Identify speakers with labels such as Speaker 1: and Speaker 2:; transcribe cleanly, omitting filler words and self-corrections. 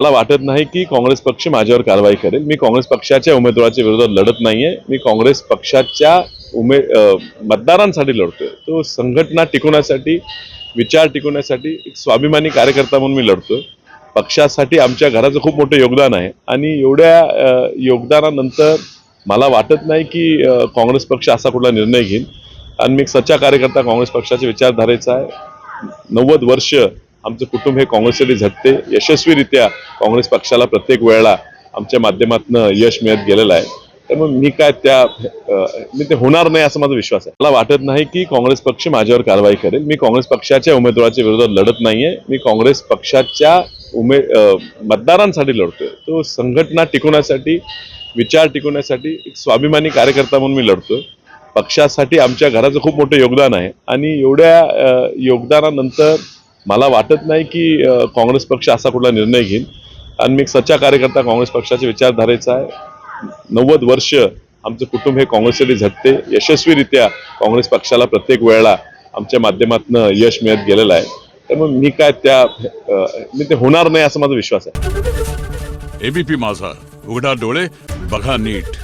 Speaker 1: मला वाटत नाही की काँग्रेस पक्ष माझ्यावर कारवाई करेल. मी काँग्रेस पक्षाच्या उमेदवाराच्या विरोधात लढत नाहीये. मी काँग्रेस पक्षाच्या मतदारांसाठी लढतोय. तो संघटना टिकवण्यासाठी, विचार टिकवण्यासाठी एक स्वाभिमानी कार्यकर्ता म्हणून मी लढतोय. पक्षासाठी आमच्या घराचं खूप मोठं योगदान आहे आणि एवढ्या योगदानानंतर मला वाटत नाही की काँग्रेस पक्ष असा कुठला निर्णय घेईल. आणि मी एक सच्चा कार्यकर्ता काँग्रेस पक्षाच्या विचारधारेचा आहे. 90 वर्ष आमचं कुटुंब हे काँग्रेससाठी झटते. यशस्वीरित्या काँग्रेस पक्षाला प्रत्येक वेळेला आमच्या माध्यमातून यश मिळत गेलेलं आहे. त्यामुळे मी ते होणार नाही असा माझा विश्वास आहे. मला वाटत नाही की काँग्रेस पक्ष माझ्यावर कारवाई करेल. मी काँग्रेस पक्षाच्या उमेदवाराच्या विरोधात लढत नाहीये. मी काँग्रेस पक्षाच्या मतदारांसाठी लढतोय. तो संघटना टिकवण्यासाठी, विचार टिकवण्यासाठी एक स्वाभिमानी कार्यकर्ता म्हणून मी लढतोय. पक्षासाठी आमच्या घराचं खूप मोठं योगदान आहे आणि एवढ्या योगदानानंतर मला वाटत नाही की काँग्रेस पक्ष असा कुठला निर्णय घेईल. आणि मी एक सच्चा कार्यकर्ता काँग्रेस पक्षाच्या विचारधारेचा आहे. 90 वर्ष आमचं कुटुंब हे काँग्रेससाठी झटते. यशस्वीरित्या काँग्रेस पक्षाला प्रत्येक वेळेला आमच्या माध्यमातून यश मिळत गेलेलं आहे. त्यामुळे मी ते होणार नाही असा माझा विश्वास आहे.
Speaker 2: एबीपी माझा, उघडा डोळे बघा नीट.